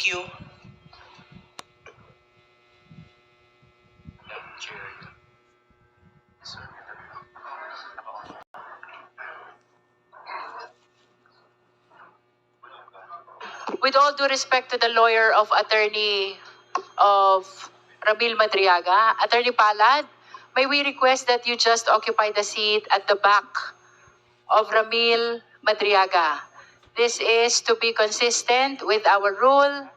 Thank you. With all due respect to the lawyer of attorney of Ramil Madriaga, Attorney Palad, may we request that you just occupy the seat at the back of Ramil Madriaga. This is to be consistent with our rule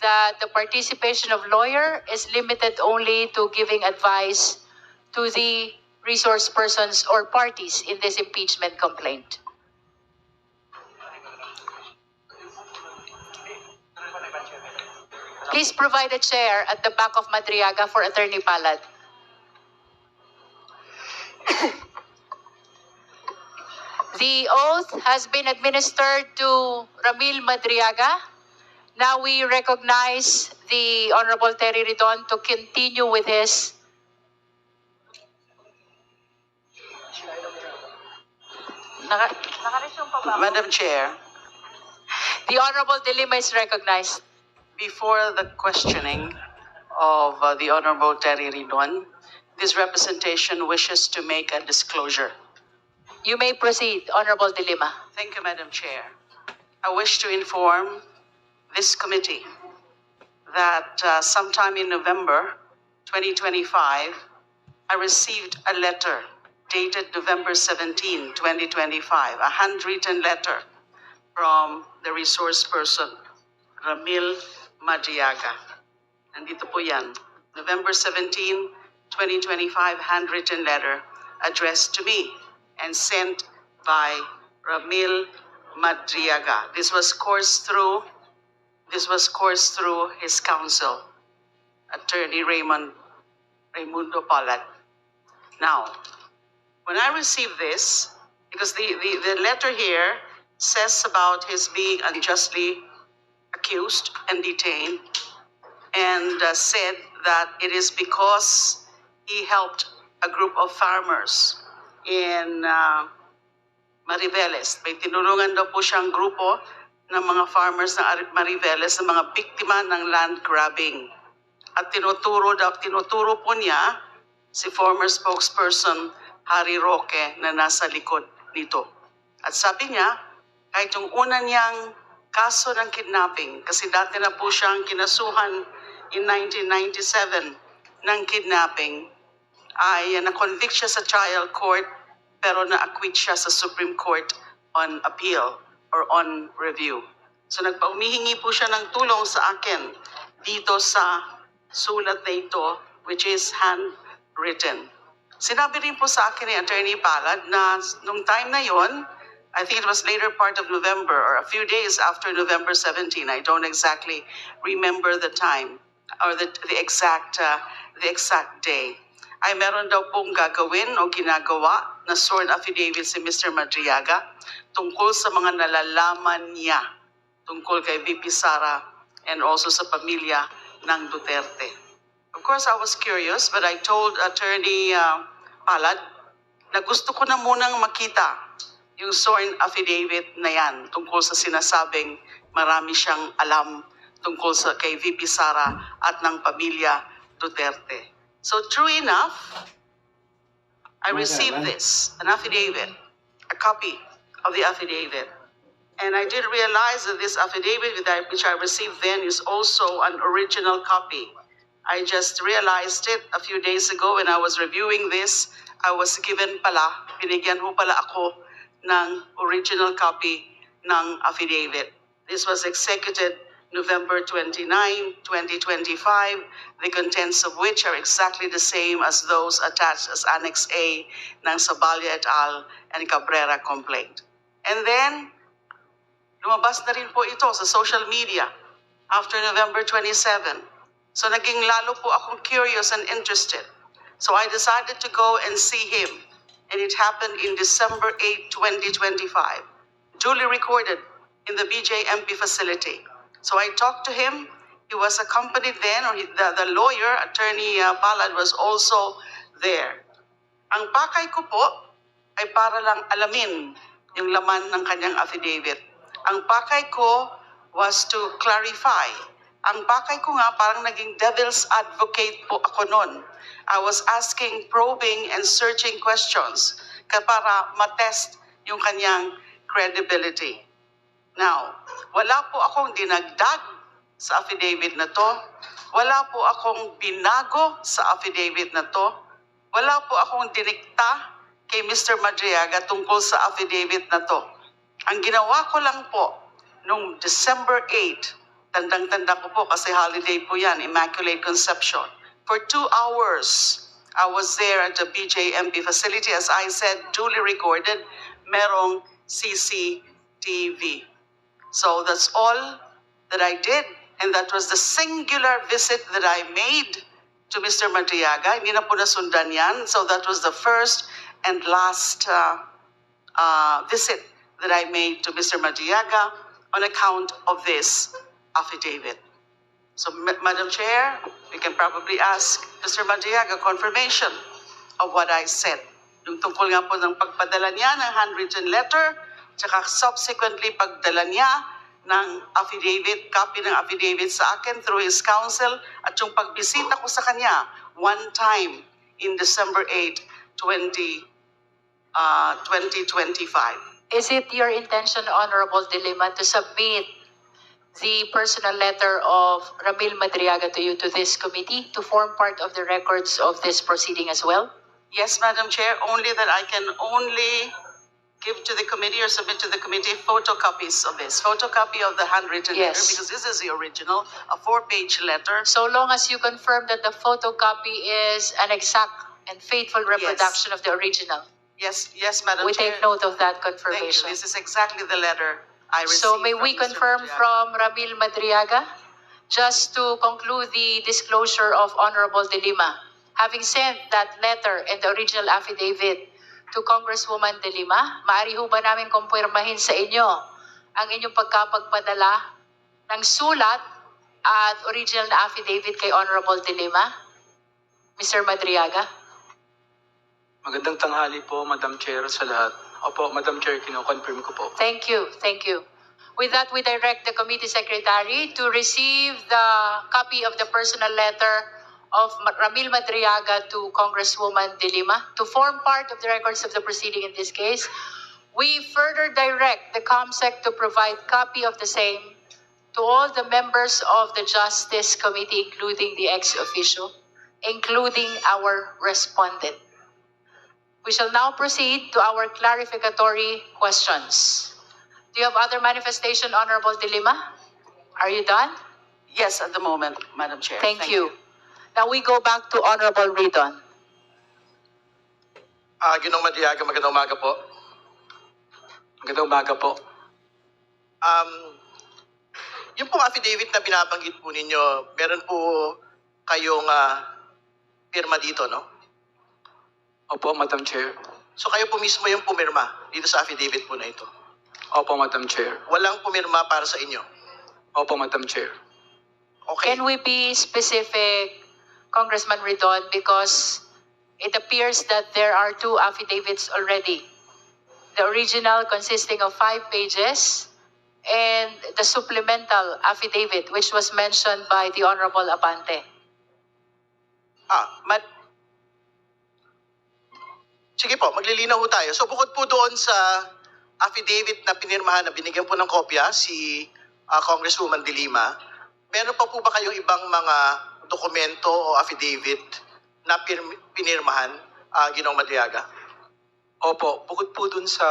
that the participation of lawyer is limited only to giving advice to the resource persons or parties in this impeachment complaint. Please provide a chair at the back of Madriaga for Attorney Palad. The oath has been administered to Ramil Madriaga. Now we recognize the Honorable Terry Ridon to continue with his Madam Chair, The Honorable De Lima is recognized. before the questioning of the Honorable Terry Ridon, this representation wishes to make a disclosure. You may proceed, Honorable De Lima. Thank you, Madam Chair. I wish to inform this committee that sometime in November 2025, I received a letter dated November 17, 2025, a handwritten letter from the resource person, Ramil Madriaga. Nandito po yan. November 17, 2025, handwritten letter addressed to me and sent by Ramil Madriaga. This was coursed through his counsel, Attorney Raimundo Palad. Now, when I received this, because the letter here says about his being unjustly accused and detained, and said that it is because he helped a group of farmers in Mariveles. May tinulungan daw po siyang grupo ng mga farmers ng Mariveles na mga biktima ng land grabbing. At tinuturo po niya si former spokesperson Harry Roque na nasa likod nito. At sabi niya, kahit yung una niyang kaso ng kidnapping, kasi dati na po siyang kinasuhan in 1997 ng kidnapping, ay na-convict siya sa trial court pero na-acquit siya sa Supreme Court on appeal or on review. So humihingi po siya ng tulong sa akin dito sa sulat na ito, which is handwritten. Sinabi rin po sa akin ni Attorney Palad na nung time na yon, I think it was later part of November or a few days after November 17, I don't exactly remember the time or the exact day, ay meron daw pong gagawin o ginagawa na sworn affidavit si Mr. Madriaga tungkol sa mga nalalaman niya tungkol kay VP Sara and also sa pamilya ng Duterte. Of course, I was curious, but I told Attorney Palad na gusto ko na munang makita yung sworn affidavit na yan tungkol sa sinasabing marami siyang alam tungkol sa kay VP Sara at ng pamilya Duterte. So true enough, I received this, an affidavit, a copy of the affidavit. And I did realize that this affidavit which I received then is also an original copy. I just realized it a few days ago when I was reviewing this. I was given binigyan ho pala ako ng original copy ng affidavit. This was executed November 29, 2025, the contents of which are exactly the same as those attached as Annex A ng Sabalia et al. And Cabrera complaint. And then, lumabas na rin po ito sa social media after November 27. So naging lalo po akong curious and interested. So I decided to go and see him. And it happened in December 8, 2025. Duly recorded in the BJMP facility. So I talked to him. He was accompanied then, or the lawyer, Attorney Palad, was also there. Ang pakay ko po ay para lang alamin yung laman ng kanyang affidavit. Ang pakay ko was to clarify Ang bakay ko nga parang naging devil's advocate po ako noon. I was asking probing and searching questions para matest yung kanyang credibility. Now, wala po akong dinagdag sa affidavit na to. Wala po akong binago sa affidavit na to. Wala po akong dinikta kay Mr. Madriaga tungkol sa affidavit na to. Ang ginawa ko lang po, noong December 8, tandang-tanda ko po kasi holiday po yan, Immaculate Conception. For 2 hours, I was there at the BJMP facility. As I said, duly recorded, merong CCTV. So that's all that I did. And that was the singular visit that I made to Mr. Madriaga. Hindi na po nasundan yan. So that was the first and last visit that I made to Mr. Madriaga on account of this affidavit. So, Madam Chair, we can probably ask Mr. Madriaga confirmation of what I said. Yung tungkol nga po ng pagpadala niya ng handwritten letter, tsaka subsequently pagdala niya ng affidavit, copy ng affidavit sa akin through his counsel, at yung pagbisita ko sa kanya one time in December 8, 2025. Is it your intention, Honorable De Lima, to submit the personal letter of Ramil Madriaga to you to this committee to form part of the records of this proceeding as well? Yes, Madam Chair, only that I can only give to the committee or submit to the committee photocopies of this. Photocopy of the handwritten letter, Yes. because this is the original, a 4-page letter. So long as you confirm that the photocopy is an exact and faithful reproduction of the original. Yes, yes, Madam We Chair. take note of that Thank you. confirmation. This is exactly the letter I received. So may from we Mr. confirm Madriaga. from Ramil Madriaga, just to conclude the disclosure of Honorable De Lima, having sent that letter and the original affidavit to Congresswoman De Lima, maaari ho ba namin kumpirmahin sa inyo ang inyong pagkapagpadala ng sulat at original na affidavit kay Honorable De Lima? Mr. Madriaga? Magandang tanghali po, Madam Chair, sa lahat. Opo, Madam Chair, kino-confirm ko po. Thank you, thank you. With that, we direct the committee secretary to receive the copy of the personal letter of Ramil Madriaga to Congresswoman De Lima to form part of the records of the proceeding in this case. We further direct the COMSEC to provide copy of the same to all the members of the Justice Committee, including the ex-officio, including our respondent. We shall now proceed to our clarificatory questions. Do you have other manifestation, Honorable De Lima? Are you done? Yes, at the moment, Madam Chair. Thank you. Now we go back to Honorable Ridon. Ginong Madriaga, magandang umaga po. Magandang umaga po. Yung pong affidavit na binabanggit po ninyo, meron po kayong pirma dito, no? Opo, Madam Chair. So kayo po mismo yung pumirma dito sa affidavit po na ito. Opo, Madam Chair. Walang pumirma para sa inyo. Opo, Madam Chair. Okay. Can we be specific, Congressman Ridon, because it appears that there are 2 affidavits already. The original consisting of 5 pages and the supplemental affidavit which was mentioned by the Honorable Abante. Sige po, maglilinaw po tayo. So bukod po doon sa affidavit na pinirmahan na binigyan po ng kopya si Congresswoman De Lima, meron pa po ba kayong ibang mga dokumento o affidavit na pinirmahan, Ginong Madriaga? Opo, bukod po dun sa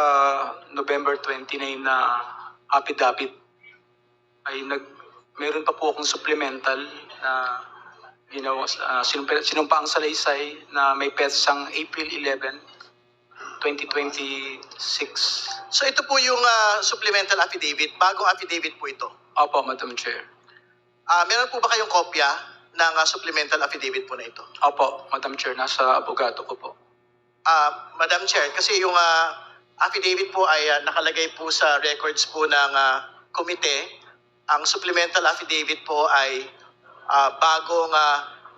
November 29 na affidavit, ay meron pa po akong supplemental na ginawa, sinumpaang salaysay na may petsang April 11, 2026. So ito po yung supplemental affidavit, bagong affidavit po ito. Opo, Madam Chair. Meron po ba kayong kopya ng supplemental affidavit po na ito? Opo, Madam Chair, nasa abogado ko po. Madam Chair, kasi yung affidavit po ay nakalagay po sa records po ng komite. Ang supplemental affidavit po ay bagong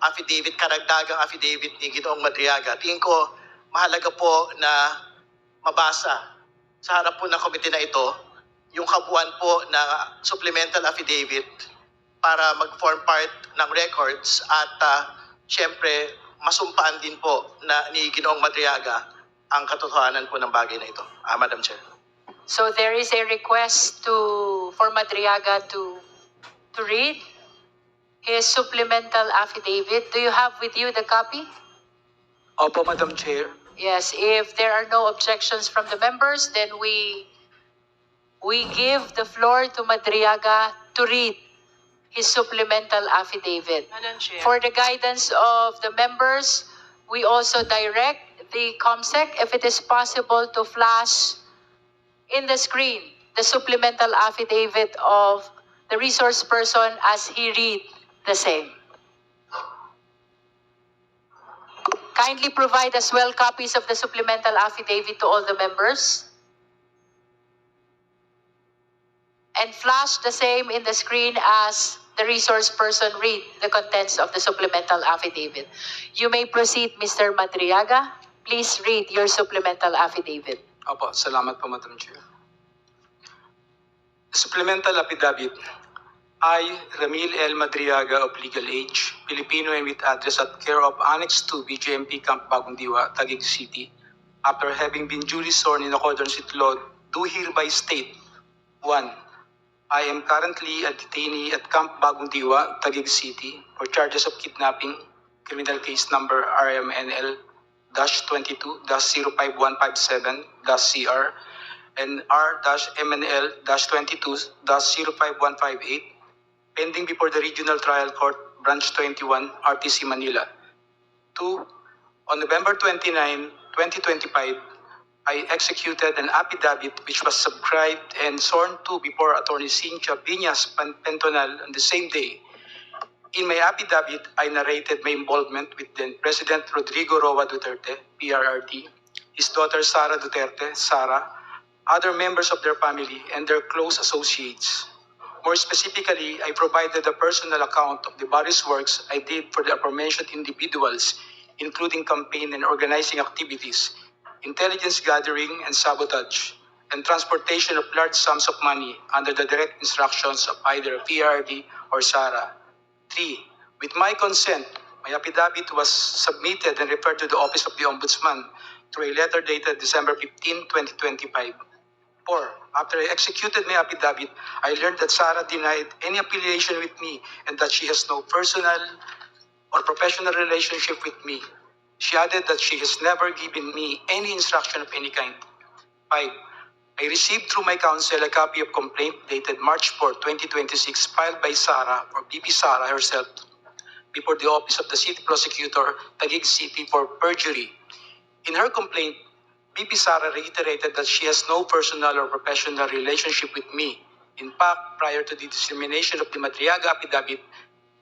affidavit, karagdagang affidavit ni Ginoong Madriaga. Tingin ko mahalaga po na mabasa sa harap po ng komite na ito yung kabuuan po ng supplemental affidavit para mag-form part ng records at syempre masumpaan din po na ni Ginoong Madriaga ang katotohanan po ng bagay na ito, Madam Chair. So there is a request for Madriaga to read his supplemental affidavit. Do you have with you the copy? Opo, Madam Chair. Yes, if there are no objections from the members, then we give the floor to Madriaga to read his supplemental affidavit. Madam Chair. For the guidance of the members, we also direct the COMSEC, if it is possible, to flash in the screen the supplemental affidavit of the resource person as he read the same. Kindly provide as well copies of the supplemental affidavit to all the members. And flash the same in the screen as the resource person read the contents of the supplemental affidavit. You may proceed, Mr. Madriaga. Please read your supplemental affidavit. Opo, salamat po, Madam Chair. Supplemental affidavit. I, Ramil L. Madriaga of legal age, Filipino and with address at care of Annex 2, BJMP Camp Bagong Diwa, Taguig City, after having been duly sworn in accordance with law, do hereby state: 1. I am currently a detainee at Camp Bagong Diwa, Taguig City, for charges of kidnapping, criminal case number RMNL-22-05157-CR and R-MNL-22-05158, pending before the Regional Trial Court, Branch 21, RTC Manila. 2. On November 29, 2025, I executed an affidavit which was subscribed and sworn to before Attorney Cynthia Viñas Pentonal on the same day. In my affidavit, I narrated my involvement with then President Rodrigo Roa Duterte, PRRD, his daughter Sara Duterte, Sara, other members of their family, and their close associates. More specifically, I provided a personal account of the various works I did for the aforementioned individuals, including campaign and organizing activities, intelligence gathering and sabotage, and transportation of large sums of money under the direct instructions of either PRD or SARA. 3. With my consent, my affidavit was submitted and referred to the Office of the Ombudsman through a letter dated December 15, 2025. 4. After I executed my affidavit, I learned that Sara denied any affiliation with me and that she has no personal or professional relationship with me. She added that she has never given me any instruction of any kind. 5. I received through my counsel a copy of complaint dated March 4, 2026, filed by Sara or BP Sara herself before the Office of the City Prosecutor, Taguig City, for perjury. In her complaint, BP Sara reiterated that she has no personal or professional relationship with me. In fact, prior to the dissemination of the Madriaga affidavit,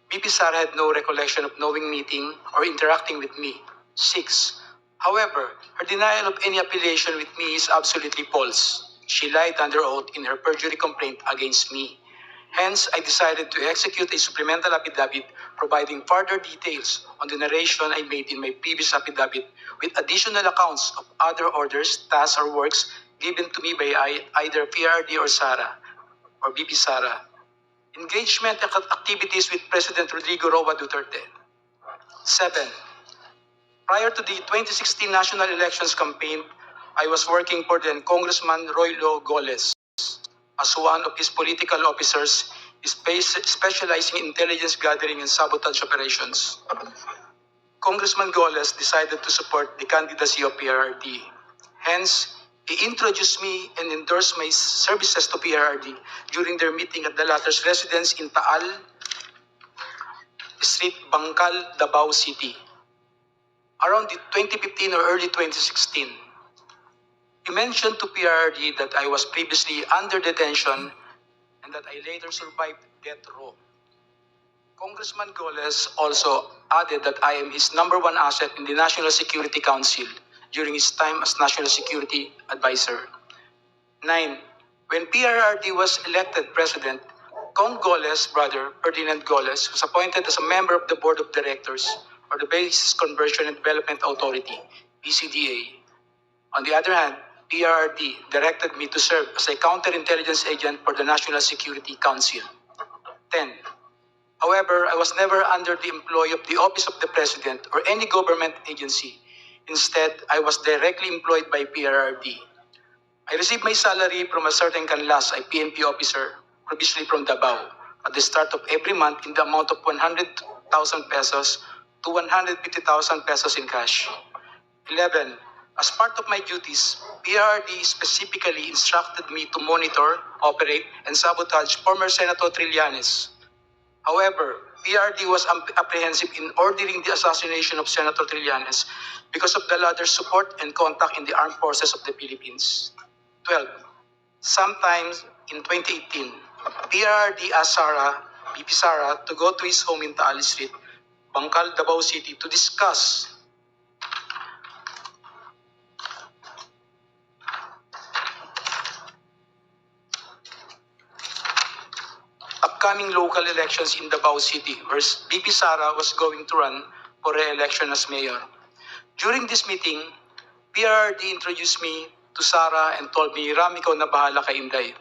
BP Sara had no recollection of knowing, meeting, or interacting with me. 6. However, her denial of any affiliation with me is absolutely false. She lied under oath in her perjury complaint against me. Hence, I decided to execute a supplemental affidavit providing further details on the narration I made in my previous affidavit with additional accounts of other orders, tasks, or works given to me by either PRD or SARA or BP SARA. Engagement activities with President Rodrigo Roa Duterte. 7. Prior to the 2016 national elections campaign, I was working for then Congressman Roylo Goles as one of his political officers, specializing in intelligence gathering and sabotage operations. Congressman Goles decided to support the candidacy of PRRD. Hence, he introduced me and endorsed my services to PRRD during their meeting at the latter's residence in Taal Street, Bangkal, Davao City, around the 2015 or early 2016. He mentioned to PRRD that I was previously under detention and that I later survived death row. Congressman Goles also added that I am his number one asset in the National Security Council during his time as National Security Advisor. 9. When PRRD was elected president, Cong Goles' brother, Ferdinand Goles, was appointed as a member of the Board of Directors or the Basis Conversion and Development Authority, BCDA. On the other hand, PRRD directed me to serve as a counterintelligence agent for the National Security Council. 10. However, I was never under the employ of the Office of the President or any government agency. Instead, I was directly employed by PRRD. I received my salary from a certain Canlas, a PNP officer, provisionally from Davao, at the start of every month in the amount of 100,000 pesos to 150,000 pesos in cash. 11. As part of my duties, PRD specifically instructed me to monitor, operate, and sabotage former Senator Trillanes. However, PRD was apprehensive in ordering the assassination of Senator Trillanes because of the latter's support and contact in the armed forces of the Philippines. 12. Sometimes in 2018, PRD asked BP Sara, to go to his home in Taal Street, Bangkal, Davao City, to discuss upcoming local elections in Davao City, where BP Sara was going to run for re-election as mayor. During this meeting, PRD introduced me to Sara and told me, "Ram, ikaw na bahala kay Inday."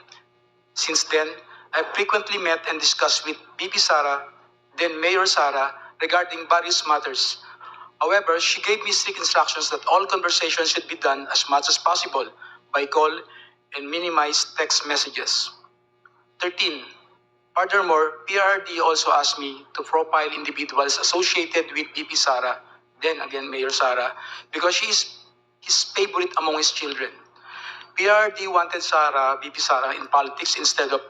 Since then, I frequently met and discussed with BP Sara, then Mayor Sara, regarding various matters. However, she gave me strict instructions that all conversations should be done as much as possible by call and minimize text messages. 13. Furthermore, PRD also asked me to profile individuals associated with BP Sara, then again Mayor Sara, because she is his favorite among his children. PRD wanted BP Sara in politics instead of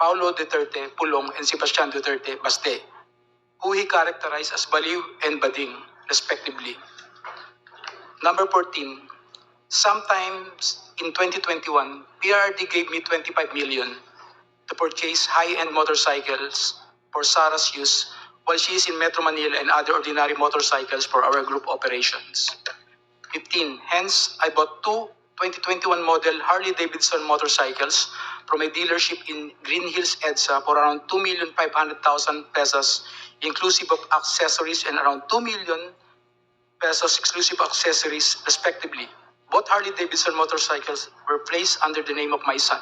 Paulo Duterte Pulong and Sebastian Duterte Baste, who he characterized as Baliw and Bading, respectively. Number 14. Sometimes in 2021, PRD gave me 25 million to purchase high-end motorcycles for Sara's use while she is in Metro Manila and other ordinary motorcycles for our group operations. 15. Hence, I bought two 2021 model Harley-Davidson motorcycles from a dealership in Green Hills, EDSA for around 2,500,000 pesos, inclusive of accessories, and around 2 million pesos exclusive accessories, respectively. Both Harley-Davidson motorcycles were placed under the name of my son.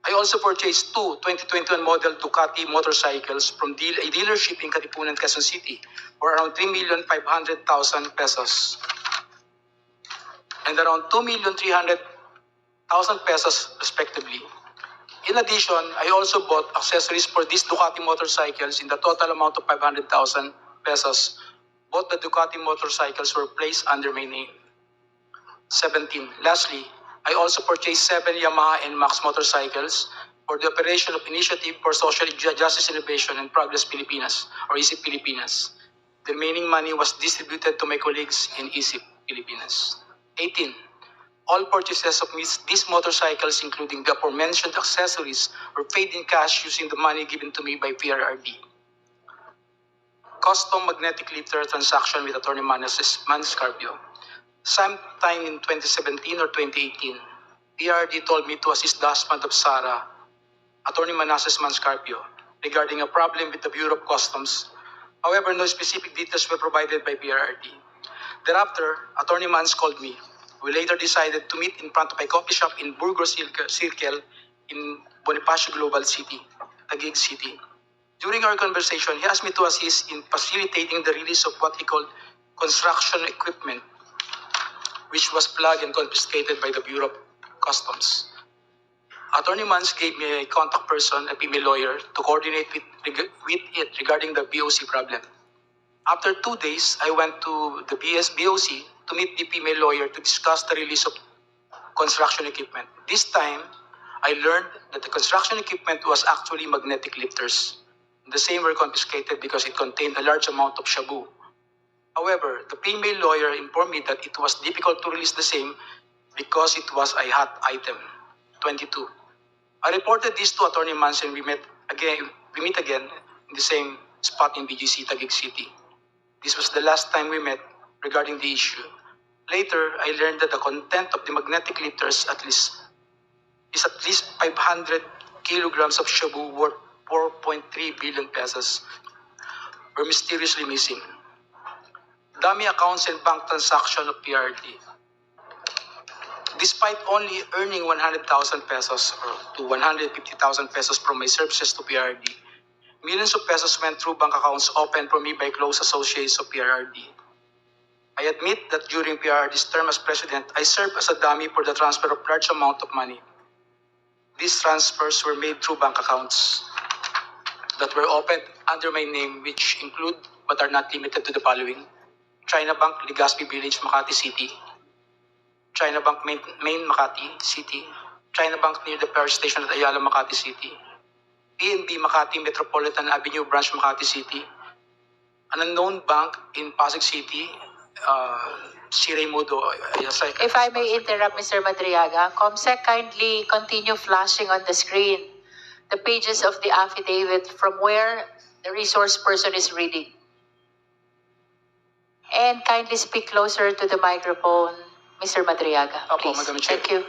I also purchased two 2021 model Ducati motorcycles from a dealership in Katipunan, Quezon City for around 3,500,000 pesos and around 2,300,000 pesos respectively. In addition, I also bought accessories for these Ducati motorcycles in the total amount of 500,000 pesos. Both the Ducati motorcycles were placed under my name. 17. Lastly, I also purchased 7 Yamaha NMAX motorcycles for the operation of Initiative for Social Justice Innovation and Progress Pilipinas, or ISIP Pilipinas. The remaining money was distributed to my colleagues in ISIP Pilipinas. 18. All purchases of these motorcycles, including the aforementioned accessories, were paid in cash using the money given to me by PRRD. Custom magnetic lifter transaction with Attorney Maniscarbio. Sometime in 2017 or 2018, PRD told me to assist the husband of Sara, Attorney Manasseh Maniscarbio, regarding a problem with the Bureau of Customs. However, no specific details were provided by PRRD. Thereafter, Attorney Mans called me. We later decided to meet in front of a coffee shop in Burgos Circle in Bonifacio Global City, Taguig City. During our conversation, he asked me to assist in facilitating the release of what he called construction equipment, which was plugged and confiscated by the Bureau of Customs. Attorney Mans gave me a contact person, a female lawyer, to coordinate with it regarding the BOC problem. After 2 days, I went to the BOC to meet the female lawyer to discuss the release of construction equipment. This time, I learned that the construction equipment was actually magnetic lifters. The same were confiscated because it contained a large amount of shabu. However, the female lawyer informed me that it was difficult to release the same because it was a hot item. 22. I reported this to Attorney Mans and we meet again in the same spot in BGC, Taguig City. This was the last time we met regarding the issue. Later, I learned that the content of the magnetic lifters is at least 500 kilograms of shabu worth 4.3 billion pesos were mysteriously missing. Dummy accounts and bank transaction of PRD. Despite only earning 100,000 pesos or to 150,000 pesos from my services to PRD, millions of pesos went through bank accounts opened for me by close associates of PRRD. I admit that during PRRD's term as president, I served as a dummy for the transfer of large amount of money. These transfers were made through bank accounts that were opened under my name, which include but are not limited to the following: China Bank, Legazpi Village, Makati City; China Bank, Main Makati City; China Bank near the Power Station at Ayala, Makati City; PNB Makati Metropolitan Avenue Branch, Makati City; an unknown bank in Pasig City, Si Raimundo. If I may interrupt, Mr. Madriaga, COMSEC, kindly continue flashing on the screen the pages of the affidavit from where the resource person is reading. And kindly speak closer to the microphone, Mr. Madriaga, Opo, please. Madam Chair. Thank you.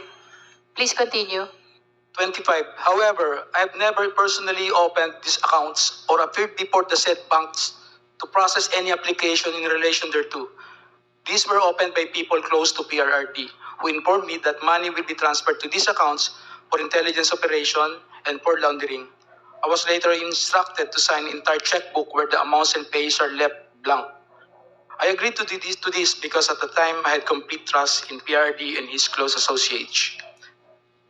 Please continue. 25. However, I have never personally opened these accounts or appeared before the said banks to process any application in relation thereto. These were opened by people close to PRRD, who informed me that money will be transferred to these accounts for intelligence operation and for laundering. I was later instructed to sign an entire checkbook where the amounts and pays are left blank. I agreed to this because at the time I had complete trust in PRRD and his close associates.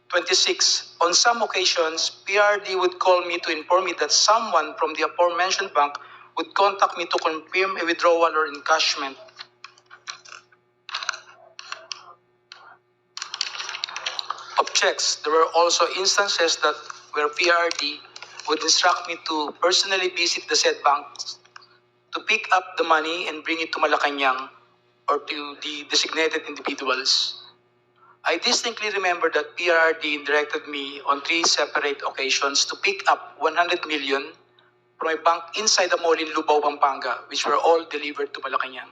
26. On some occasions, PRD would call me to inform me that someone from the aforementioned bank would contact me to confirm a withdrawal or encashment. Of checks. There were also instances that where PRD would instruct me to personally visit the said banks to pick up the money and bring it to Malacanang or to the designated individuals. I distinctly remember that PRRD directed me on 3 separate occasions to pick up 100 million from a bank inside the mall in Lubao, Pampanga, which were all delivered to Malacanang.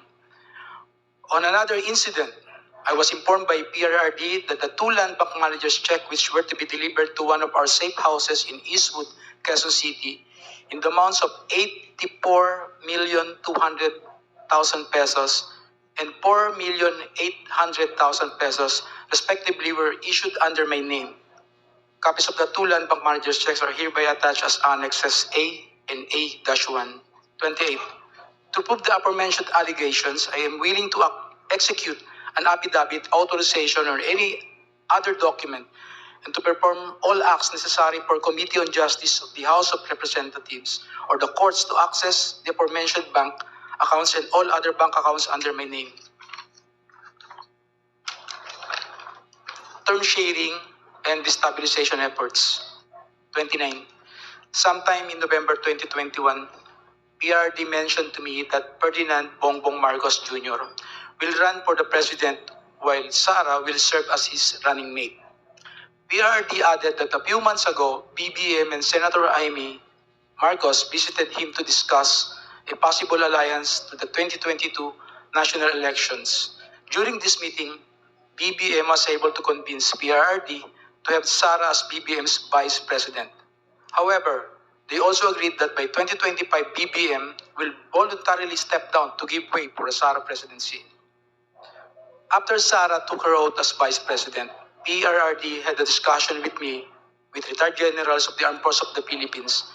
On another incident, I was informed by PRRD that the 2 land bank managers' check which were to be delivered to one of our safe houses in Eastwood, Quezon City, in the amounts of 84,200,000 pesos and 4,800,000 pesos, respectively, were issued under my name. Copies of the 2 land bank managers' checks are hereby attached as annexes A and A-1. 28. To prove the aforementioned allegations, I am willing to execute an affidavit, authorization, or any other document, and to perform all acts necessary for Committee on Justice of the House of Representatives or the courts to access the aforementioned bank accounts and all other bank accounts under my name. Term sharing and destabilization efforts. 29. Sometime in November 2021, PRD mentioned to me that Ferdinand Bongbong Marcos Jr. will run for the president while Sara will serve as his running mate. PRD added that a few months ago, BBM and Senator Amy Marcos visited him to discuss a possible alliance to the 2022 national elections. During this meeting, BBM was able to convince PRRD to have Sara as BBM's vice president. However, they also agreed that by 2025, BBM will voluntarily step down to give way for a Sara presidency. After Sara took her oath as vice president, PRRD had a discussion with me, with retired generals of the Armed Forces of the Philippines,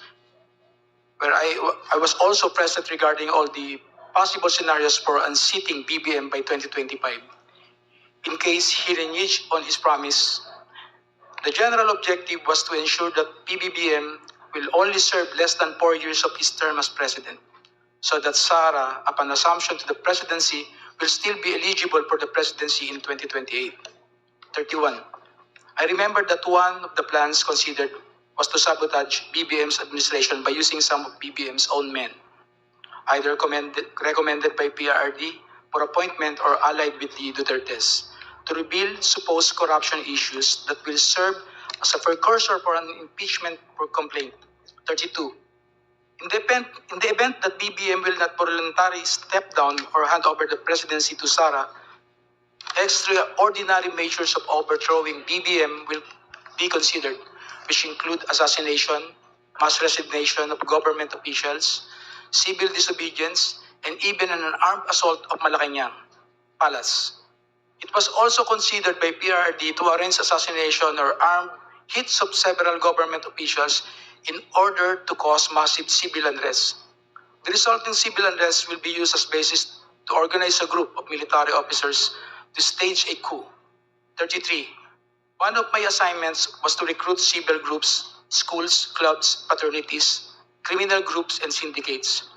where I was also present regarding all the possible scenarios for unseating BBM by 2025. In case he reneged on his promise, the general objective was to ensure that PBBM will only serve less than 4 years of his term as president, so that Sara, upon assumption to the presidency, will still be eligible for the presidency in 2028. 31. I remember that one of the plans considered was to sabotage BBM's administration by using some of BBM's own men, either recommended by PRRD for appointment or allied with the Dutertes, to reveal supposed corruption issues that will serve as a precursor for an impeachment for complaint. 32. In the event that BBM will not voluntarily step down or hand over the presidency to Sara, extraordinary measures of overthrowing BBM will be considered, which include assassination, mass resignation of government officials, civil disobedience, and even an armed assault of Malacanang Palace. It was also considered by PRRD to arrange assassination or armed hits of several government officials, in order to cause massive civil unrest. The resulting civil unrest will be used as basis to organize a group of military officers to stage a coup. 33. One of my assignments was to recruit civil groups, schools, clubs, fraternities, criminal groups, and syndicates.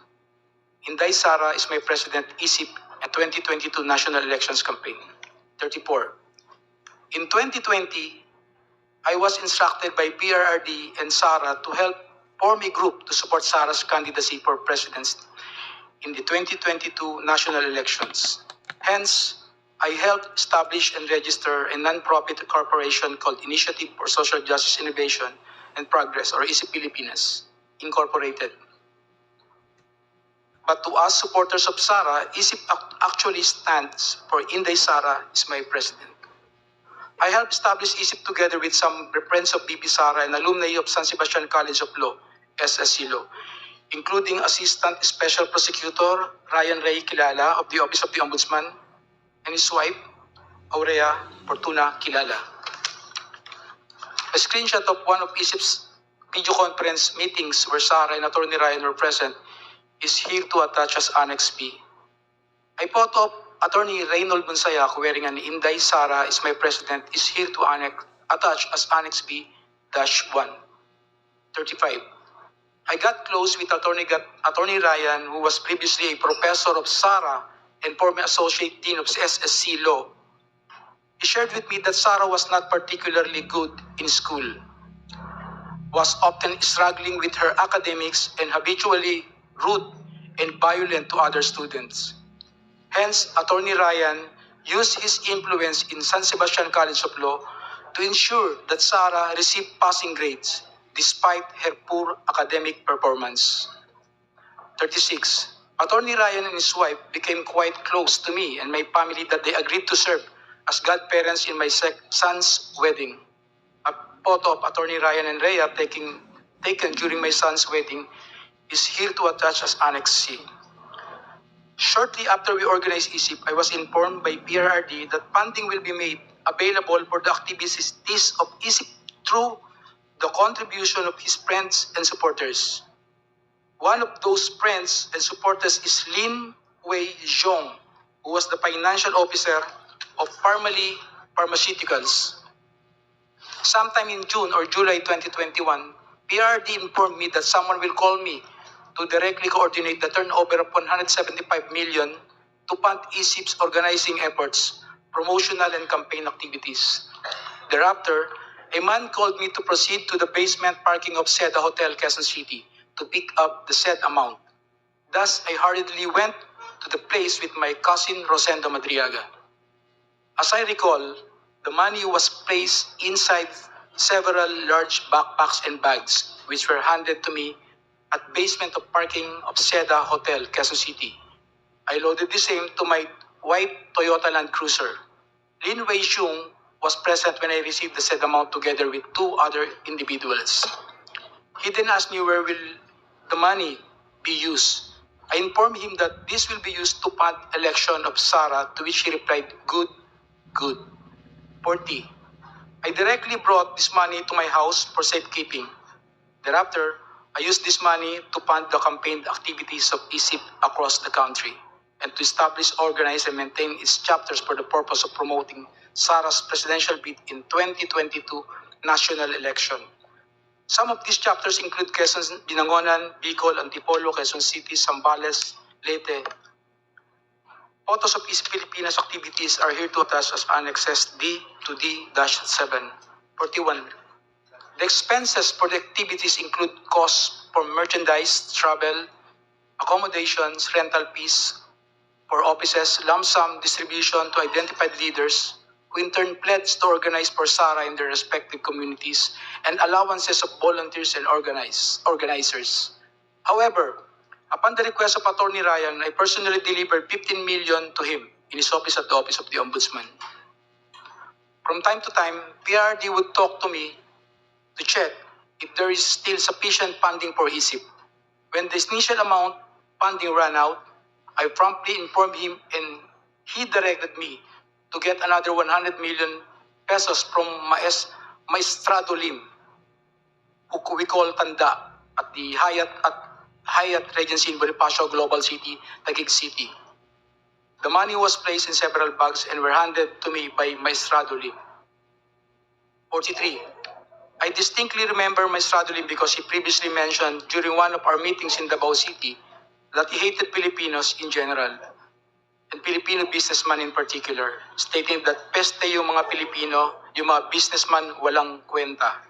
Inday Sara is my president, ISIP, at 2022 national elections campaign. 34. In 2020, I was instructed by PRRD and Sara to help form a group to support Sara's candidacy for president in the 2022 national elections. Hence, I helped establish and register a non-profit corporation called Initiative for Social Justice Innovation and Progress, or ISIP Pilipinas, Incorporated. But to us supporters of Sara, ISIP actually stands for Inday Sara is my president. I helped establish ISIP together with some friends of BP Sara and alumni of San Sebastian College of Law, SSC Law, including Assistant Special Prosecutor Ryan Ray Kilala of the Office of the Ombudsman and his wife, Aurea Fortuna Kilala. A screenshot of one of ISIP's video conference meetings where Sara and Attorney Ryan were present is here to attach as Annex B. A photo of Attorney Reynold Bunsayak wearing an Inday Sara is my president is here to attach as Annex B-1. 35. I got close with Attorney Ryan, who was previously a professor of Sara and former associate dean of SSC Law. He shared with me that Sara was not particularly good in school, was often struggling with her academics and habitually rude and violent to other students. Hence, Attorney Ryan used his influence in San Sebastian College of Law to ensure that Sara received passing grades despite her poor academic performance. 36. Attorney Ryan and his wife became quite close to me and my family that they agreed to serve as godparents in my son's wedding. A photo of Attorney Ryan and Rhea taken during my son's wedding is here to attach as Annex C. Shortly after we organized ISIP, I was informed by PRRD that funding will be made available for the activities of ISIP through the contribution of his friends and supporters. One of those friends and supporters is Lin Wei Zhong, who was the financial officer of Parmalee Pharmaceuticals. Sometime in June or July 2021, PRD informed me that someone will call me to directly coordinate the turnover of 175 million to fund ISIP's organizing efforts, promotional and campaign activities. Thereafter, a man called me to proceed to the basement parking of Seda Hotel, Quezon City, to pick up the said amount. Thus, I hurriedly went to the place with my cousin Rosendo Madriaga. As I recall, the money was placed inside several large backpacks and bags, which were handed to me at basement of parking of Seda Hotel, Quezon City. I loaded the same to my white Toyota Land Cruiser. Lin Wei Xiong was present when I received the said amount together with two other individuals. He then asked me where will the money be used. I informed him that this will be used to fund election of Sara, to which he replied, good, good. 40. I directly brought this money to my house for safekeeping. Thereafter, I used this money to fund the campaign activities of ISIP across the country and to establish, organize, and maintain its chapters for the purpose of promoting Sara's presidential bid in 2022 national election. Some of these chapters include Quezon, Binangonan, Bicol, Antipolo, Quezon City, Zambales, Leyte. Photos of ISIP Pilipinas activities are here to attach as annexes D to D-7. 41. The expenses for the activities include costs for merchandise, travel, accommodations, rental fees for offices, lump sum distribution to identified leaders, who in turn pledged to organize for Sara in their respective communities, and allowances of volunteers and organizers. However, upon the request of Attorney Ryan, I personally delivered 15 million to him in his office at the Office of the Ombudsman. From time to time, PRD would talk to me to check if there is still sufficient funding for ISIP. When the initial amount funding ran out, I promptly informed him and he directed me to get another 100 million pesos from Maestrado Lim. who we call Tanda, at the Hyatt Regency in Bonifacio Global City, Taguig City. The money was placed in several bags and were handed to me by Maestrado Lim. 43. I distinctly remember Maestrado Lim because he previously mentioned during one of our meetings in Davao City that he hated Filipinos in general and Filipino businessmen in particular, stating that peste yung mga Pilipino, yung mga businessman walang kwenta.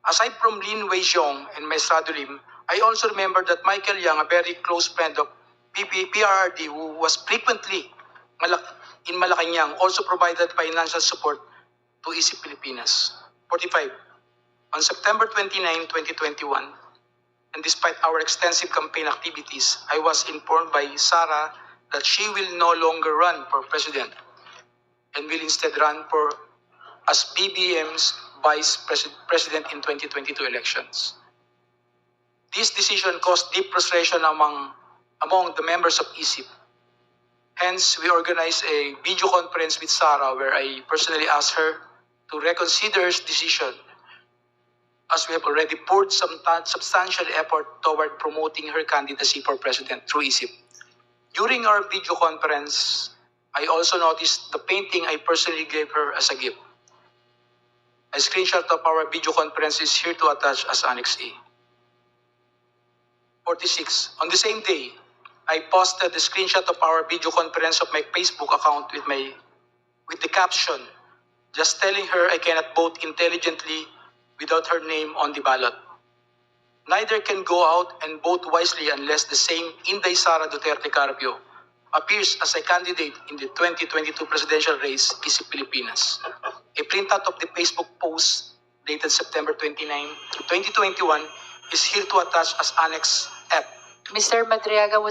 Aside from Lin Weijong and Maestrado Lim, I also remember that Michael Yang, a very close friend of PRRD who was frequently in Malacanang, also provided financial support to EC Pilipinas. 45. On September 29, 2021, and despite our extensive campaign activities, I was informed by Sara that she will no longer run for president and will instead run for as BBM's vice president in 2022 elections. This decision caused deep frustration among the members of ECIP. Hence, we organized a video conference with Sara where I personally asked her to reconsider her decision, as we have already poured some substantial effort toward promoting her candidacy for president through ECIP. During our video conference, I also noticed the painting I personally gave her as a gift. A screenshot of our video conference is here to attach as Annex A. 46. On the same day, I posted a screenshot of our video conference of my Facebook account with the caption, just telling her I cannot vote intelligently without her name on the ballot. Neither can go out and vote wisely unless the same Inday Sara Duterte Carpio appears as a candidate in the 2022 presidential race, EC Pilipinas. A printout of the Facebook post dated September 29, 2021 is here to attach as Annex F. Mr. Madriaga,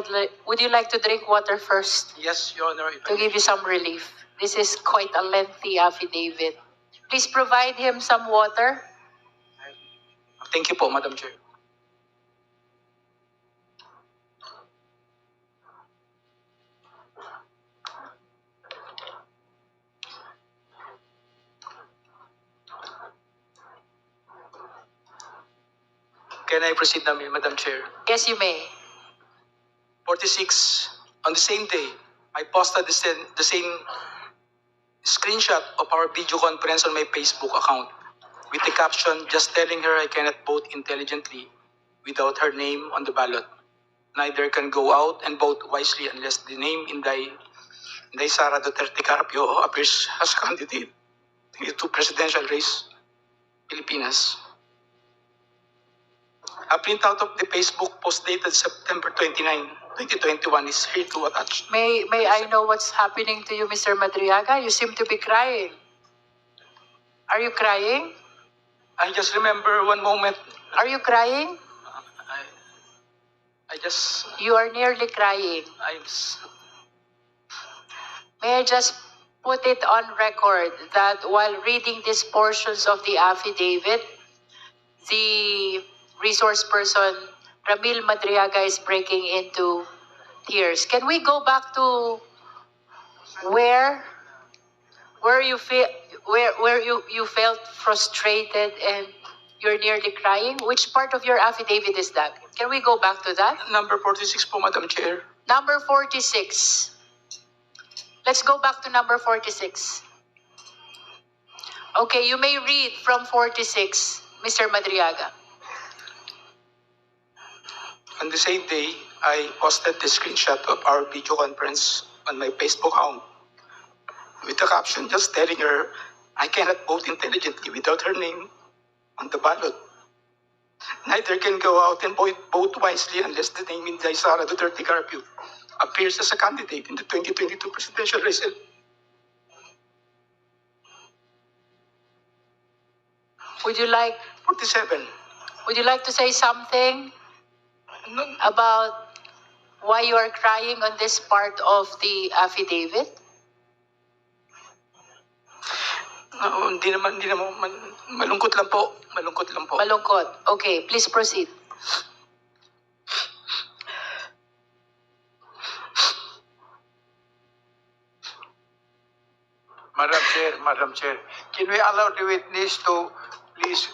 would you like to drink water first Yes, Your Honor. If I to may. give you some relief? This is quite a lengthy affidavit. Please provide him some water. Thank you po, Madam Chair. Can I proceed now, Madam Chair? Yes, you may. 46. On the same day, I posted the same screenshot of our video conference on my Facebook account with the caption, just telling her I cannot vote intelligently without her name on the ballot. Neither can go out and vote wisely unless the name Inday Sara Duterte Carpio appears as a candidate in the two presidential race, Pilipinas. A printout of the Facebook post dated September 29, 2021 is here to attach. May I know what's happening to you, Mr. Madriaga? You seem to be crying. Are you crying? I just remember one moment. Are you crying? I just, You are nearly crying. May I just put it on record that while reading these portions of the affidavit, the resource person, Ramil Madriaga, is breaking into tears. Can we go back to where you felt frustrated and you're nearly crying? Which part of your affidavit is that? Can we go back to that? number 46 po, Madam Chair. Number 46. Let's go back to number 46. Okay, you may read from 46, Mr. Madriaga. On the same day, I posted the screenshot of our video conference on my Facebook account with the caption just telling her I cannot vote intelligently without her name on the ballot. Neither can go out and vote wisely unless the name Inday Sara Duterte Carpio appears as a candidate in the 2022 presidential race. Would you like 47. to say something No, about why you are crying on this part of the affidavit? no, hindi naman, malungkot lang po. Malungkot. Okay, please proceed. Madam Chair, can we allow the witness to please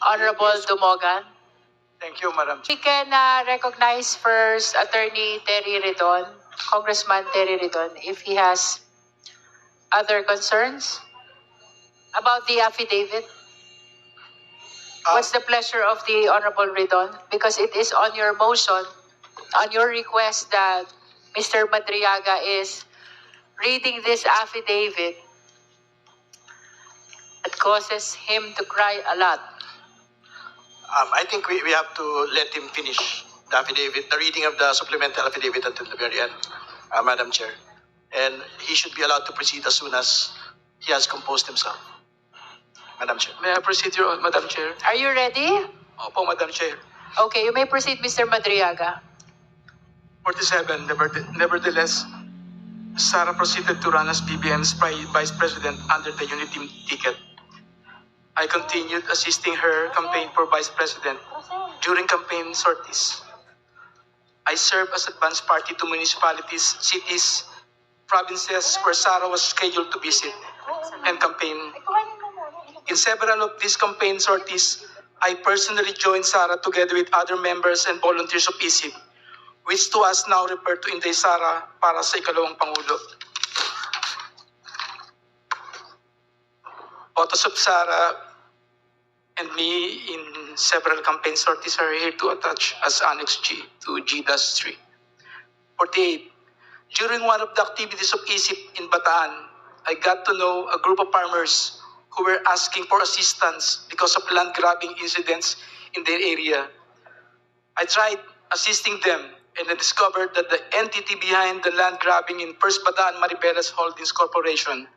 Honorable Dumogan. Thank you, Madam Chair. We can recognize first Attorney Terry Redon, Congressman Terry Redon, if he has other concerns about the affidavit. What's the pleasure of the Honorable Redon? Because it is on your motion, on your request that Mr. Madriaga is reading this affidavit that causes him to cry a lot. I think we have to let him finish the affidavit, the reading of the supplemental affidavit until the very end, Madam Chair. And he should be allowed to proceed as soon as he has composed himself. Madam Chair. May I proceed, Madam Chair? Are you ready? Opo, Madam Chair. Okay, you may proceed, Mr. Madriaga. 47. Nevertheless, Sara proceeded to run as BBM's Vice President under the Unity ticket. I continued assisting her campaign for Vice President during campaign sorties. I served as advance party to municipalities, cities, provinces where Sara was scheduled to visit and campaign. In several of these campaign sorties, I personally joined Sara together with other members and volunteers of ISIP, which to us now referred to Inday Sara para sa ikalawang Pangulo. Photos of Sara and me in several campaign sorties are here to attach as Annex G to G-3. 48. During one of the activities of ISIP in Bataan, I got to know a group of farmers who were asking for assistance because of land grabbing incidents in their area. I tried assisting them and I discovered that the entity behind the land grabbing in First Bataan Maribeles Holdings Corporation.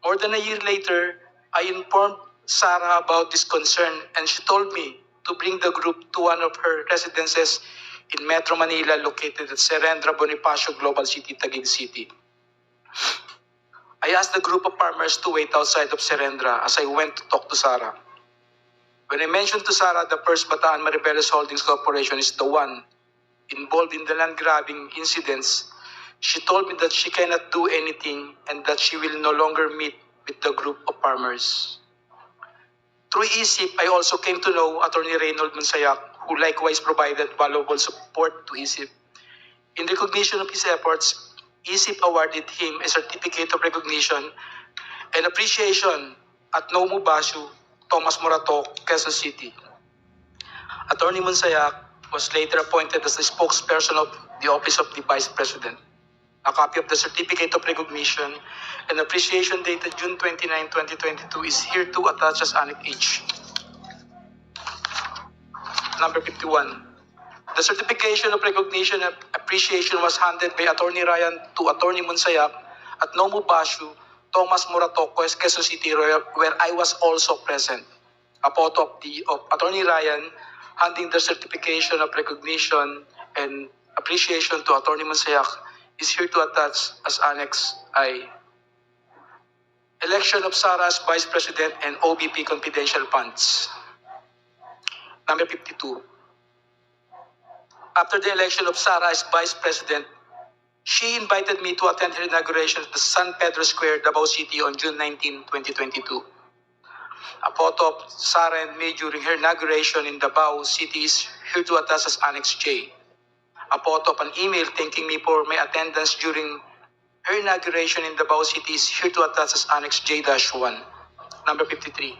More than a year later, I informed Sara about this concern and she told me to bring the group to one of her residences in Metro Manila located at Serendra Bonifacio Global City, Taguig City. I asked the group of farmers to wait outside of Serendra as I went to talk to Sara. When I mentioned to Sara the First Bataan Maribeles Holdings Corporation is the one involved in the land grabbing incidents, she told me that she cannot do anything and that she will no longer meet with the group of farmers. Through ISIP, I also came to know Attorney Reynold Monsayak, who likewise provided valuable support to ISIP. In recognition of his efforts, ISIP awarded him a certificate of recognition and appreciation at Nomu Bashu, Thomas Morato, Quezon City. Attorney Monsayak was later appointed as the spokesperson of the Office of the Vice President. A copy of the certificate of recognition and appreciation dated June 29, 2022 is here to attach as Annex H. Number 51. The certification of recognition and appreciation was handed by Attorney Ryan to Attorney Monsayak at Nomu Bashu, Thomas Morato, Quezon City, where I was also present. A photo of Attorney Ryan handing the certification of recognition and appreciation to Attorney Monsayak is here to attach as Annex I. Election of Sara as Vice President and OBP confidential funds. Number 52. After the election of Sara as Vice President, she invited me to attend her inauguration at the San Pedro Square, Davao City on June 19, 2022. A photo of Sara and me during her inauguration in Davao City is here to attach as Annex J. A photo of an email thanking me for my attendance during her inauguration in Davao City is here to attach as Annex J-1. Number 53.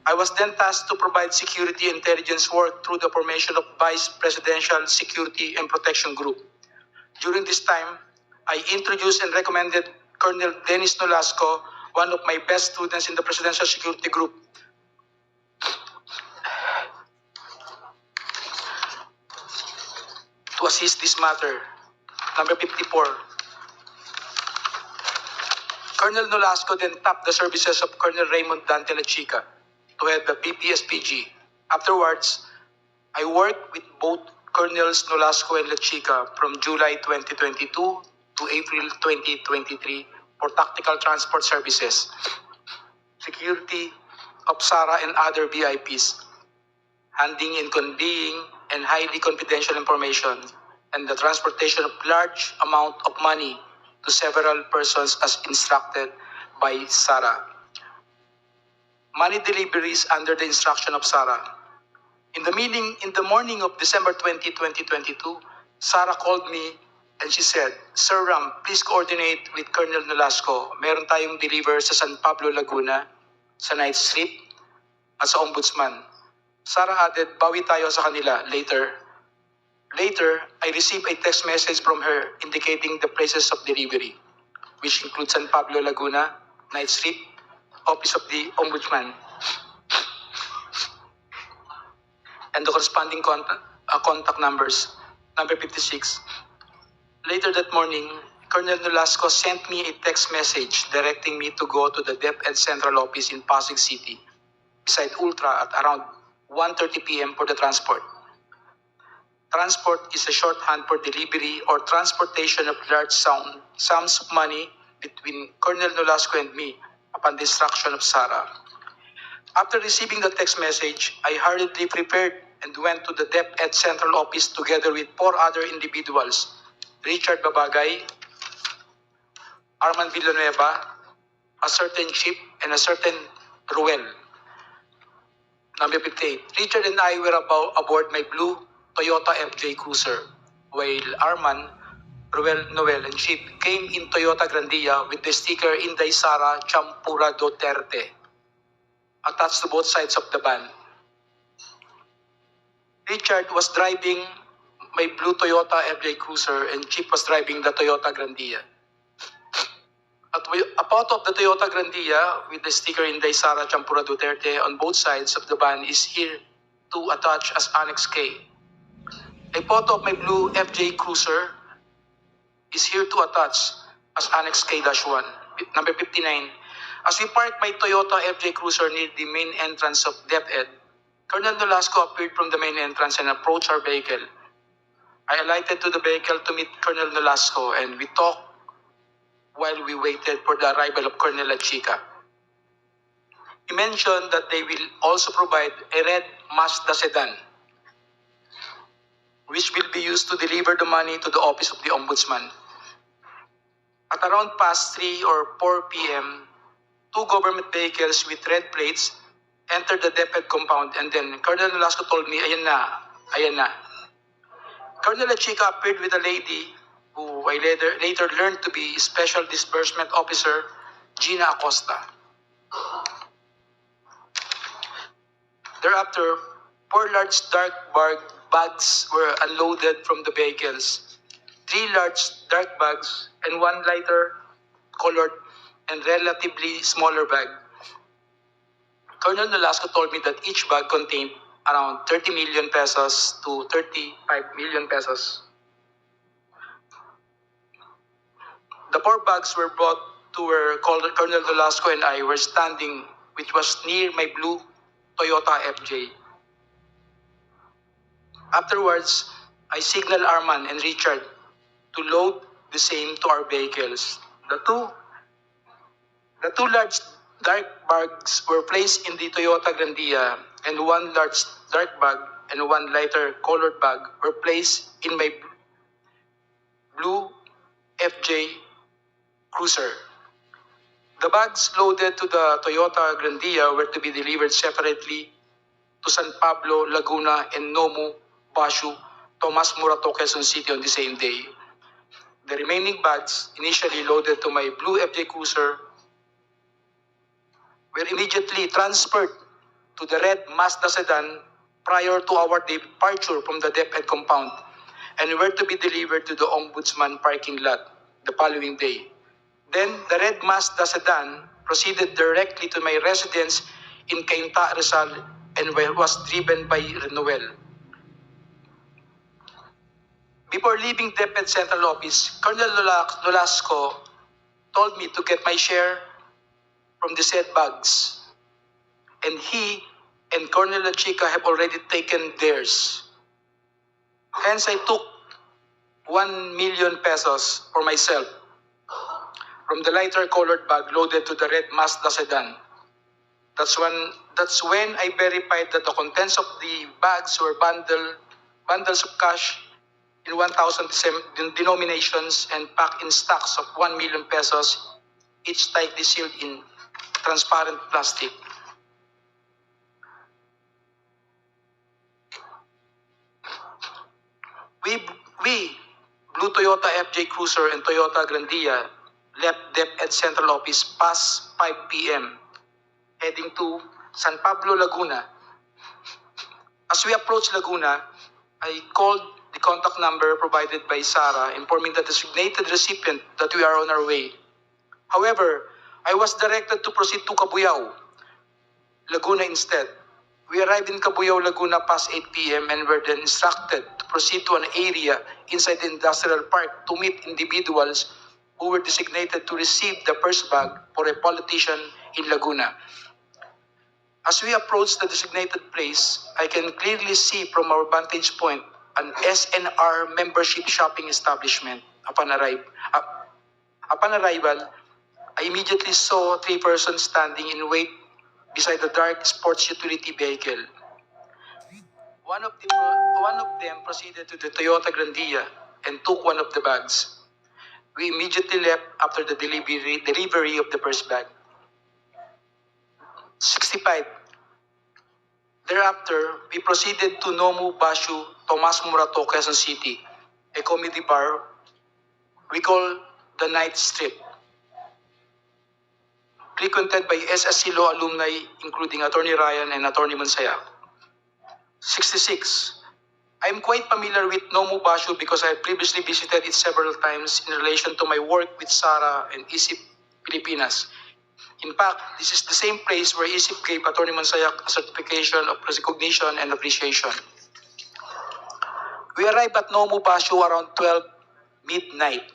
I was then tasked to provide security intelligence work through the formation of Vice Presidential Security and Protection Group. During this time, I introduced and recommended Colonel Dennis Nolasco, one of my best students in the Presidential Security Group, to assist this matter. Number 54. Colonel Nolasco then tapped the services of Colonel Raymond Dante Lachica to head the BPSPG. Afterwards, I worked with both Colonels Nolasco and Lachica from July 2022 to April 2023 for tactical transport services, security of Sara and other VIPs, handing and conveying and highly confidential information, and the transportation of large amount of money to several persons as instructed by Sara. money deliveries under the instruction of Sarah. In the morning of December 20, 2022, Sarah called me and she said, "Sir Ram, please coordinate with Colonel Nolasco. Meron tayong deliver sa San Pablo, Laguna, sa night street at sa Ombudsman." Sarah added, "Bawi tayo sa kanila later." Later, I received a text message from her indicating the places of delivery, which include San Pablo, Laguna, Night Street, Office of the Ombudsman, and the corresponding contact numbers. Number 56. Later that morning, Colonel Nolasco sent me a text message directing me to go to the DepEd Central Office in Pasig City, beside Ultra, at around 1:30 p.m. for the transport. Transport is a shorthand for delivery or transportation of large sums of money between Colonel Nolasco and me upon the instruction of Sarah. After receiving the text message, I hurriedly prepared and went to the DepEd Central Office together with 4 other individuals: Richard Babagay, Arman Villanueva, a certain Chip, and a certain Ruel. Number 58. Richard and I were aboard my blue Toyota FJ Cruiser, while Arman, Ruel, Noel, and Chip came in Toyota Grandia with the sticker Inday Sara Champura Duterte attached to both sides of the van. Richard was driving my blue Toyota FJ Cruiser and Chip was driving the Toyota Grandia. A part of the Toyota Grandia with the sticker Inday Sara Champura Duterte on both sides of the van is here to attach as Annex K. A photo of my blue FJ Cruiser is here to attach as Annex K-1. Number 59. As we parked my Toyota FJ Cruiser near the main entrance of DepEd, Colonel Nolasco appeared from the main entrance and approached our vehicle. I alighted to the vehicle to meet Colonel Nolasco and we talked while we waited for the arrival of Colonel Lachica. He mentioned that they will also provide a red Mazda sedan, which will be used to deliver the money to the Office of the Ombudsman. At around past 3 or 4 p.m., 2 government vehicles with red plates entered the DepEd compound and then Colonel Nolasco told me, "Ayan na, ayan na." Colonel Lachica appeared with a lady who I later learned to be Special Disbursement Officer Gina Acosta. Thereafter, 4 large dark bags were unloaded from the vehicles. 3 large dark bags and 1 lighter colored and relatively smaller bag. Colonel Nolasco told me that each bag contained around 30 million pesos to 35 million pesos. The 4 bags were brought to where Colonel Nolasco and I were standing, which was near my blue Toyota FJ. Afterwards, I signaled Arman and Richard to load the same to our vehicles. The two large dark bags were placed in the Toyota Grandia and 1 large dark bag and 1 lighter colored bag were placed in my blue FJ Cruiser. The bags loaded to the Toyota Grandia were to be delivered separately to San Pablo, Laguna, and Nomu, Bashu, Tomas Morato, Quezon City on the same day. The remaining bags, initially loaded to my blue FJ Cruiser, were immediately transferred to the red Mazda sedan prior to our departure from the DepEd compound and were to be delivered to the Ombudsman parking lot the following day. Then, the red Mazda sedan proceeded directly to my residence in Cainta, Rizal, and was driven by Noel. Before leaving DepEd Central Office, Colonel Nolasco told me to get my share from the said bags, and he and Colonel Lachica have already taken theirs. Hence, I took 1 million pesos for myself from the lighter colored bag loaded to the red Mazda sedan. That's when I verified that the contents of the bags were bundles of cash in 1,000 denominations and packed in stacks of 1 million pesos, each tightly sealed in transparent plastic. We, Blue Toyota FJ Cruiser and Toyota Grandia, left DepEd Central Office past 5 p.m. heading to San Pablo, Laguna. As we approached Laguna, I called the contact number provided by Sarah, informing the designated recipient that we are on our way. However, I was directed to proceed to Cabuyao, Laguna instead. We arrived in Cabuyao, Laguna past 8 p.m. and were then instructed to proceed to an area inside the industrial park to meet individuals who were designated to receive the purse bag for a politician in Laguna. As we approached the designated place, I can clearly see from our vantage point an SNR membership shopping establishment. Upon arrival, I immediately saw 3 persons standing in wait beside the dark sports utility vehicle. One of them proceeded to the Toyota Grandia and took one of the bags. We immediately left after the delivery of the purse bag. 65. Thereafter, we proceeded to Nomu Bashu, Tomas Morato, Quezon City, a comedy bar we call the Night Strip, frequented by SSC Law alumni including Attorney Ryan and Attorney Monsayak. 66. I am quite familiar with Nomu Bashu because I have previously visited it several times in relation to my work with Sara and ISIP Pilipinas. In fact, this is the same place where ISIP gave Attorney Monsayak a certification of recognition and appreciation. We arrived at Nomu Bashu around 12 midnight.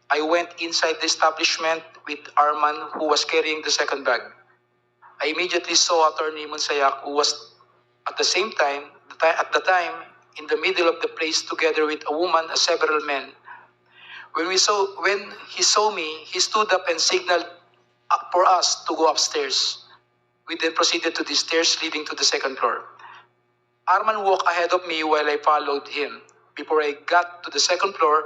I went inside the establishment with Arman, who was carrying the second bag. I immediately saw Attorney Monsayak, who was at the time in the middle of the place together with a woman and several men. When he saw me, he stood up and signaled for us to go upstairs. We then proceeded to the stairs leading to the second floor. Arman walked ahead of me while I followed him. Before I got to the second floor,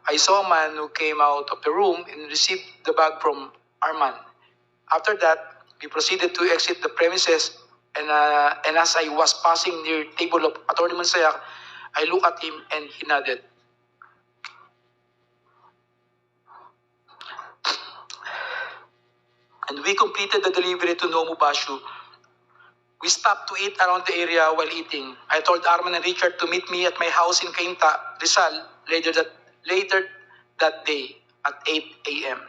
I saw a man who came out of the room and received the bag from Arman. After that, we proceeded to exit the premises, and as I was passing near the table of Attorney Monsayak, I looked at him and he nodded. And we completed the delivery to Nomu Bashu. We stopped to eat around the area while eating. I told Arman and Richard to meet me at my house in Cainta, Rizal, later that day at 8 a.m.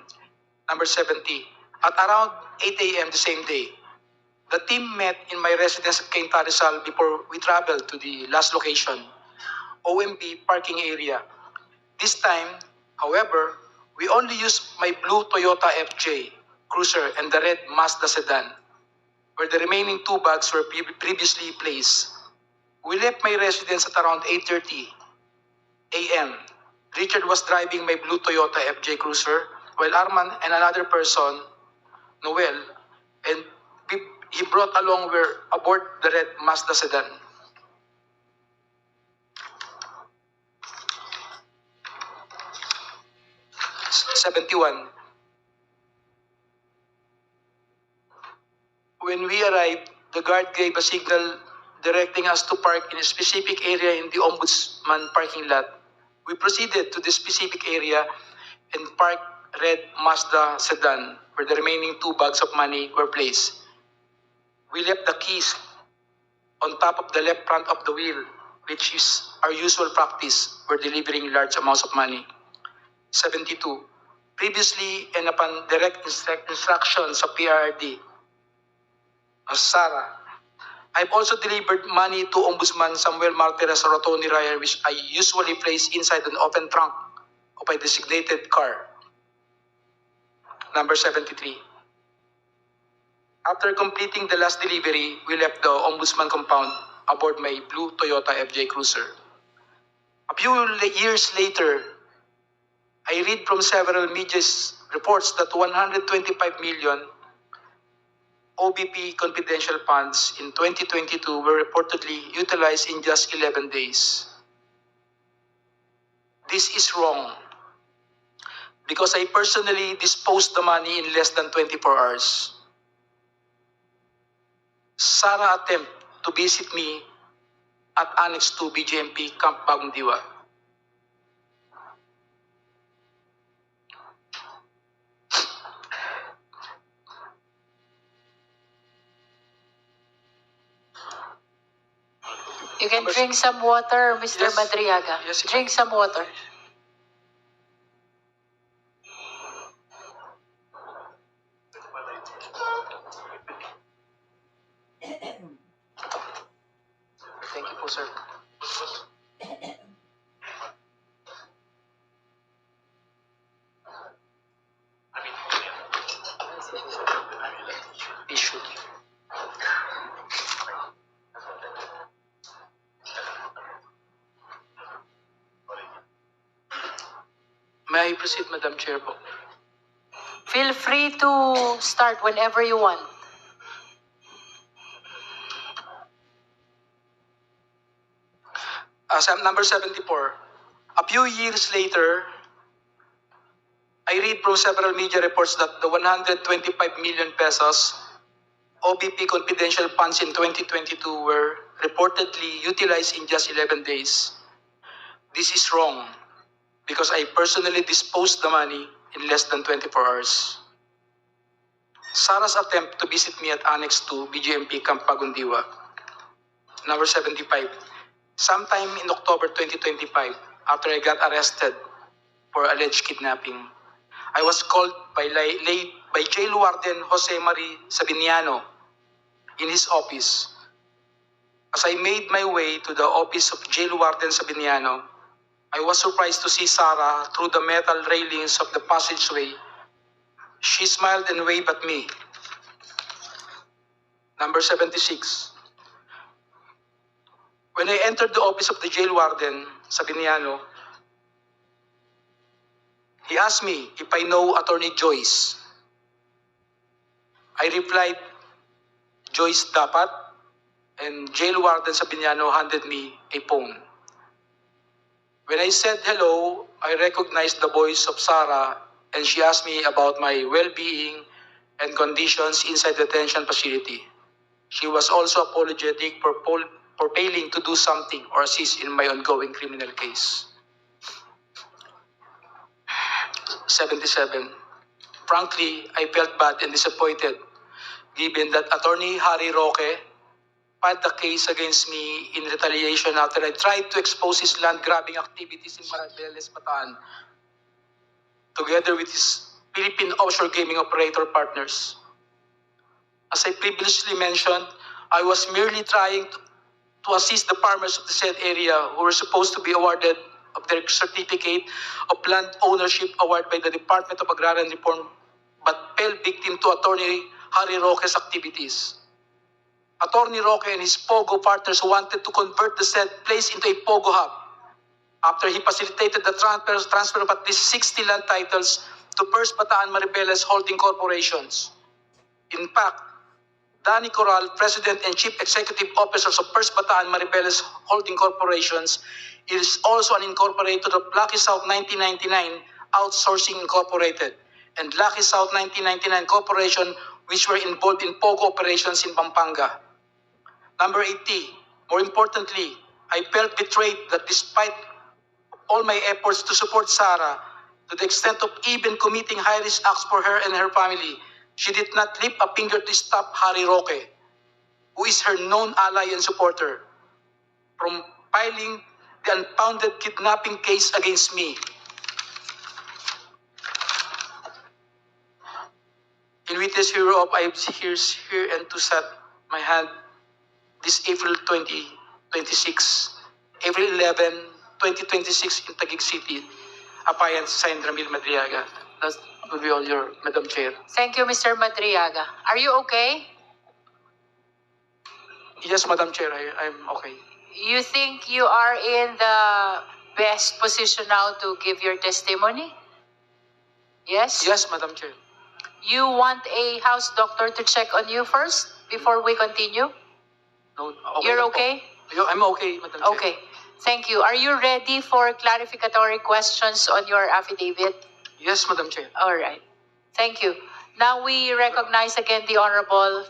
Number 70. At around 8 a.m. the same day, the team met in my residence at Cainta, Rizal before we traveled to the last location, OMB parking area. This time, however, we only used my blue Toyota FJ Cruiser and the red Mazda sedan, where the remaining 2 bags were previously placed. We left my residence at around 8:30 a.m. Richard was driving my blue Toyota FJ Cruiser, while Arman and another person, Noel, and he brought along were aboard the red Mazda sedan. '71. When we arrived, the guard gave a signal directing us to park in a specific area in the Ombudsman parking lot. We proceeded to the specific area and parked red Mazda sedan where the remaining 2 bags of money were placed. We left the keys on top of the left front of the wheel, which is our usual practice for delivering large amounts of money. 72. Previously and upon direct instructions of PRD, Sara, I've also delivered money to Ombudsman Samuel Martirez or Attorney Ryan, which I usually place inside an open trunk of a designated car. Number 73. After completing the last delivery, we left the Ombudsman compound aboard my blue Toyota FJ Cruiser. A few years later, I read from several media reports that 125 million OBP confidential funds in 2022 were reportedly utilized in just 11 days. This is wrong because I personally disposed the money in less than 24 hours. Sara attempted to visit me at Annex 2 BGMP Camp Bagong Diwa. You can Numbers- drink some water, Mr. Yes. Madriaga. Yes, Drink some water. Thank you po, sir. Issue. May I proceed, Madam Chair po? Feel free to start whenever you want. Number 74. A few years later, I read from several media reports that the 125 million pesos OBP confidential funds in 2022 were reportedly utilized in just 11 days. This is wrong because I personally disposed the money in less than 24 hours. Sarah's attempt to visit me at Annex 2, BGMP Camp Pagundiwa. Number 75. Sometime in October 2025, after I got arrested for alleged kidnapping, I was called by Jail Warden Jose Marie Sabiniano in his office. As I made my way to the office of Jail Warden Sabiniano, I was surprised to see Sarah through the metal railings of the passageway. She smiled and waved at me. Number 76. When I entered the office of the Jail Warden Sabiniano, he asked me if I know Attorney Joyce. I replied, Joyce dapat, and Jail Warden Sabiniano handed me a phone. When I said hello, I recognized the voice of Sarah, and she asked me about my well-being and conditions inside the detention facility. She was also apologetic for failing to do something or assist in my ongoing criminal case. 77. Frankly, I felt bad and disappointed given that Attorney Harry Roque filed the case against me in retaliation after I tried to expose his land-grabbing activities in Maribeles, Bataan, together with his Philippine offshore gaming operator partners. As I previously mentioned, I was merely trying to assist the farmers of the said area who were supposed to be awarded of their certificate of land ownership award by the Department of Agrarian Reform, but fell victim to Attorney Harry Roque's activities. Attorney Roque and his POGO partners wanted to convert the said place into a POGO hub after he facilitated the transfer of at least 60 land titles to First Bataan Maribeles holding corporations. In fact, Danny Coral, President and Chief Executive Officers of First Bataan Maribeles Holding Corporations, is also an incorporator of Lucky South 1999 Outsourcing Incorporated and Lucky South 1999 Corporation, which were involved in POGO operations in Pampanga. Number 80, more importantly, I felt betrayed that despite all my efforts to support Sarah, to the extent of even committing high-risk acts for her and her family, she did not lift a finger to stop Harry Roque, who is her known ally and supporter, from filing the unfounded kidnapping case against me. In witness hereof, I have here and to set my hand this April 2026, April 11, 2026 in Taguig City, Apayat, signed Ramil Madriaga. That will be all your, Madam Chair. Thank you, Mr. Madriaga. Are you okay? Yes, Madam Chair, I'm okay. You think you are in the best position now to give your testimony? Yes? Yes, Madam Chair. You want a house doctor to check on you first before we continue? No, You're na po. okay? I'm okay, Madam Chair. Okay. Thank you. Are you ready for clarificatory questions on your affidavit? Yes, Madam Chair. All right. Thank you. Now we recognize again the Honorable